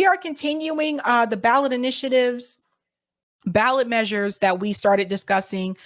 we are continuing the ballot initiatives, ballot measures that we started discussing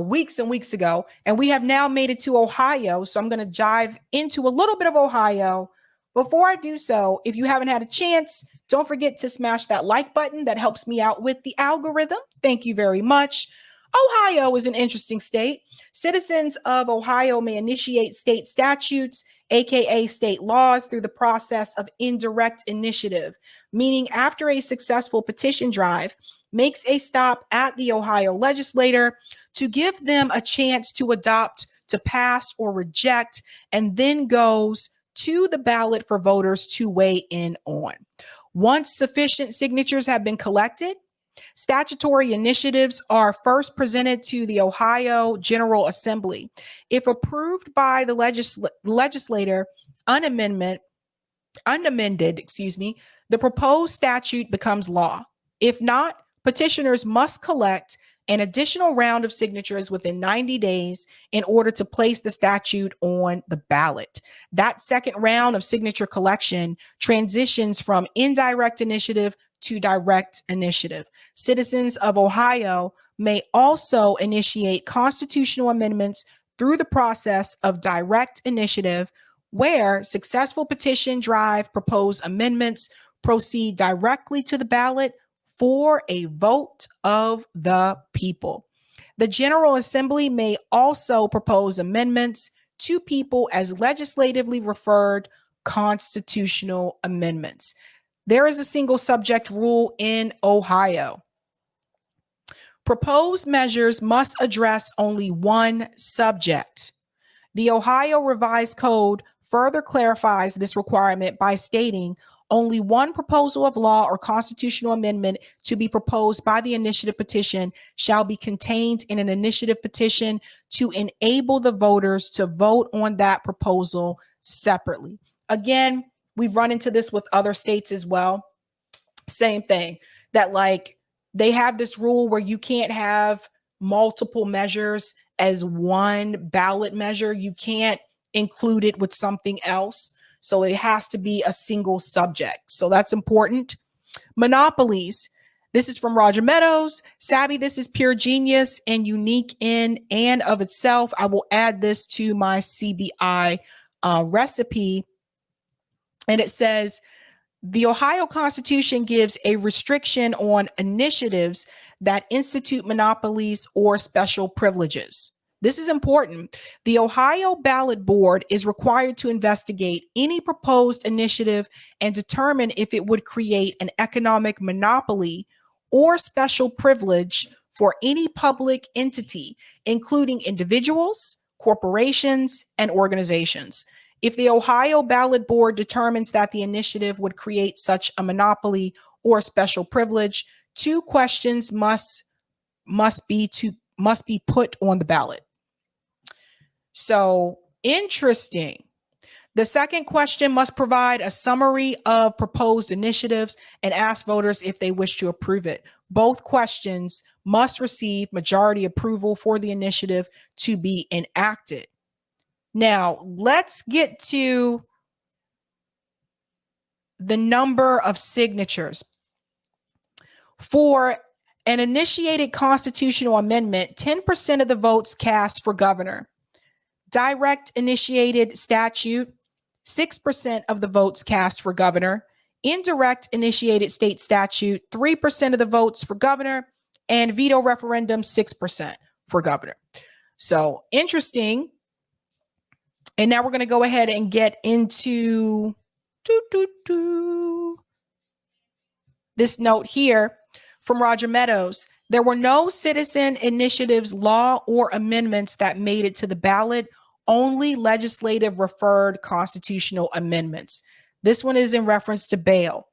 weeks and weeks ago. And we have now made it to Ohio. So I'm going to dive into a little bit of Ohio. Before I do so, if you haven't had a chance, don't forget to smash that like button. That helps me out with the algorithm. Thank you very much. Ohio is an interesting state. Citizens of Ohio may initiate state statutes, aka state laws, through the process of indirect initiative, meaning after a successful petition drive makes a stop at the Ohio legislator to give them a chance to adopt, to pass, or reject, and then goes to the ballot for voters to weigh in on. Once sufficient signatures have been collected, statutory initiatives are first presented to the Ohio General Assembly. If approved by the legislator unamended, the proposed statute becomes law. If not, petitioners must collect an additional round of signatures within 90 days in order to place the statute on the ballot. That second round of signature collection transitions from indirect initiative to direct initiative. Citizens of Ohio may also initiate constitutional amendments through the process of direct initiative, where successful petition drive proposed amendments proceed directly to the ballot for a vote of the people. The General Assembly may also propose amendments to people as legislatively referred constitutional amendments. There is a single subject rule in Ohio. Proposed measures must address only one subject. The Ohio Revised Code further clarifies this requirement by stating only one proposal of law or constitutional amendment to be proposed by the initiative petition shall be contained in an initiative petition to enable the voters to vote on that proposal separately. Again, we've run into this with other states as well. Same thing, that like they have this rule where you can't have multiple measures as one ballot measure. You can't include it with something else. So it has to be a single subject. So that's important. Monopolies. This is from Roger Meadows. Sabby, this is pure genius and unique in and of itself. I will add this to my CBI recipe. And it says, the Ohio Constitution gives a restriction on initiatives that institute monopolies or special privileges. This is important. The Ohio Ballot Board is required to investigate any proposed initiative and determine if it would create an economic monopoly or special privilege for any public entity, including individuals, corporations, and organizations. If the Ohio Ballot Board determines that the initiative would create such a monopoly or special privilege, two questions must be put on the ballot. So interesting. The second question must provide a summary of proposed initiatives and ask voters if they wish to approve it. Both questions must receive majority approval for the initiative to be enacted. Now, let's get to the number of signatures. For an initiated constitutional amendment, 10% of the votes cast for governor. Direct initiated statute, 6% of the votes cast for governor. Indirect initiated state statute, 3% of the votes for governor. And veto referendum, 6% for governor. So interesting. And now we're going to go ahead and get into this note here from Roger Meadows. There were no citizen initiatives, law, or amendments that made it to the ballot, only legislative referred constitutional amendments. This one is in reference to bail.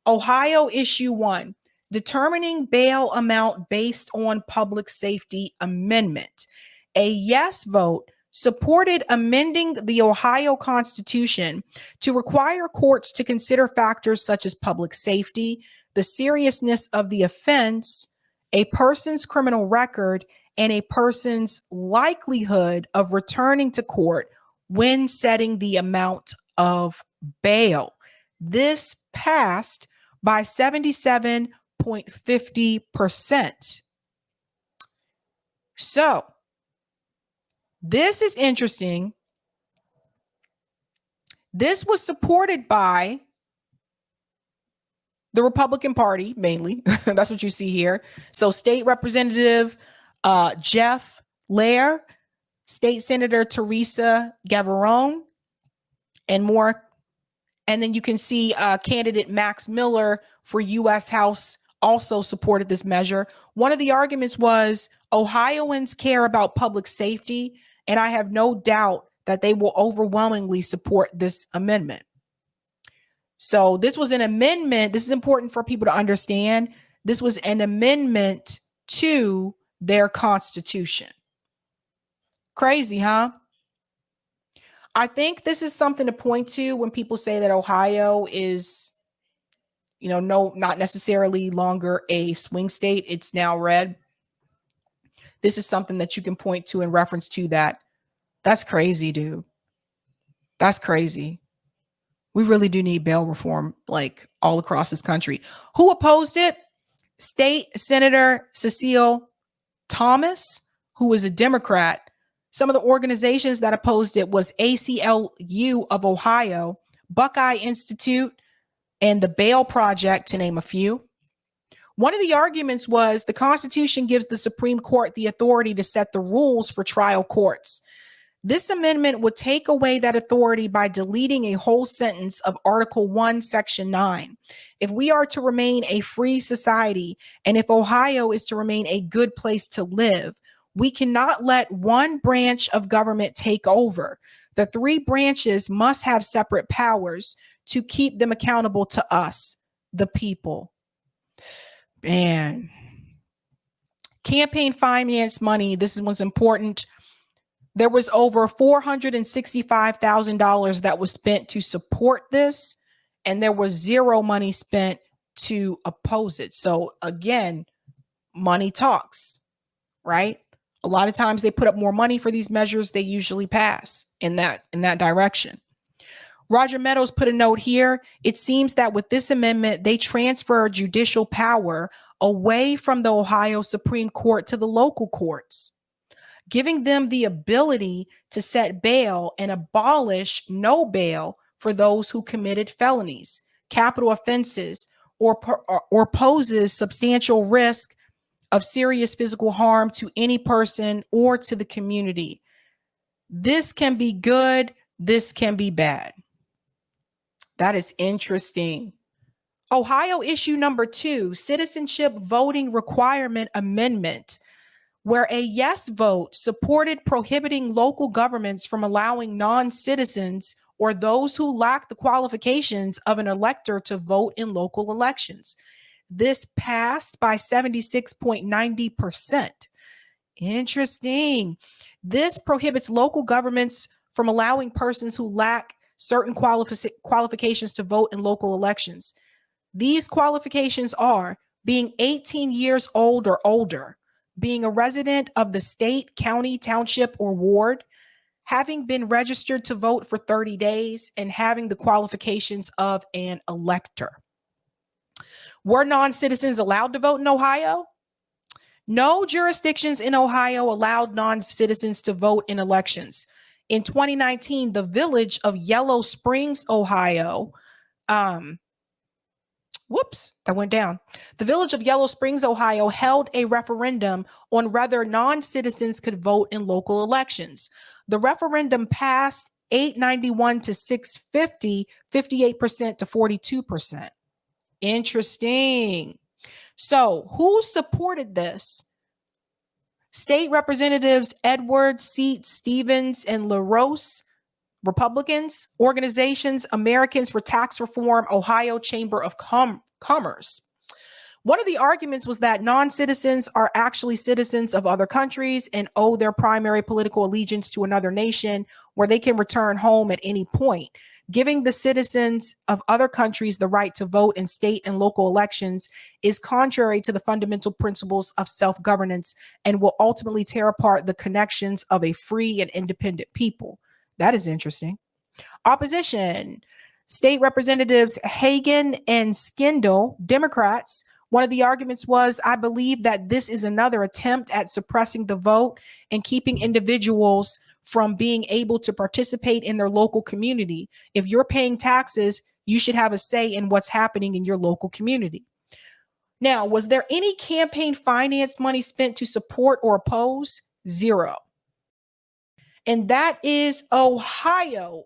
Ohio issue 1, determining bail amount based on public safety amendment. A yes vote supported amending the Ohio Constitution to require courts to consider factors such as public safety, the seriousness of the offense, a person's criminal record, and a person's likelihood of returning to court when setting the amount of bail. This passed by 77.50%. So this is interesting. This was supported by the Republican Party, mainly. That's what you see here. So State Representative Jeff Lair, State Senator Teresa Gavarone, and more. And then you can see candidate Max Miller for U.S. House also supported this measure. One of the arguments was Ohioans care about public safety, and I have no doubt that they will overwhelmingly support this amendment. So this was an amendment. This is important for people to understand. This was an amendment to their constitution. Crazy, huh? I think this is something to point to when people say that Ohio is, not necessarily longer a swing state. It's now red. This is something that you can point to in reference to that. That's crazy, dude. That's crazy. We really do need bail reform, like all across this country. Who opposed it? State Senator Cecile Thomas, who was a Democrat. Some of the organizations that opposed it was ACLU of Ohio, Buckeye Institute, and the Bail Project, to name a few. One of the arguments was the Constitution gives the Supreme Court the authority to set the rules for trial courts. This amendment would take away that authority by deleting a whole sentence of Article 1, Section 9. If we are to remain a free society, and if Ohio is to remain a good place to live, we cannot let one branch of government take over. The three branches must have separate powers to keep them accountable to us, the people. Man. Campaign finance money. This is what's important. There was over $465,000 that was spent to support this, and there was zero money spent to oppose it. So again, money talks, right? A lot of times they put up more money for these measures, they usually pass in that direction. Roger Meadows put a note here. It seems that with this amendment, they transfer judicial power away from the Ohio Supreme Court to the local courts, giving them the ability to set bail and abolish no bail for those who committed felonies, capital offenses, or poses substantial risk of serious physical harm to any person or to the community. This can be good. This can be bad. That is interesting. Ohio issue number 2, Citizenship Voting Requirement Amendment, where a yes vote supported prohibiting local governments from allowing non-citizens or those who lack the qualifications of an elector to vote in local elections. This passed by 76.90%. Interesting. This prohibits local governments from allowing persons who lack certain qualifications to vote in local elections. These qualifications are being 18 years old or older, being a resident of the state, county, township, or ward, having been registered to vote for 30 days, and having the qualifications of an elector. Were non-citizens allowed to vote in Ohio? No jurisdictions in Ohio allowed non-citizens to vote in elections. In 2019, the village of Yellow Springs, Ohio, that went down. The village of Yellow Springs, Ohio, held a referendum on whether non-citizens could vote in local elections. The referendum passed 891 to 650, 58% to 42%. Interesting. So who supported this? State Representatives Edward C. Stevens and LaRose, Republicans. Organizations, Americans for Tax Reform, Ohio Chamber of Commerce. One of the arguments was that non-citizens are actually citizens of other countries and owe their primary political allegiance to another nation where they can return home at any point. Giving the citizens of other countries the right to vote in state and local elections is contrary to the fundamental principles of self-governance and will ultimately tear apart the connections of a free and independent people. That is interesting. Opposition. State Representatives Hagan and Skindle, Democrats, one of the arguments was, I believe that this is another attempt at suppressing the vote and keeping individuals from being able to participate in their local community. If you're paying taxes, you should have a say in what's happening in your local community. Now, was there any campaign finance money spent to support or oppose? Zero. And that is Ohio.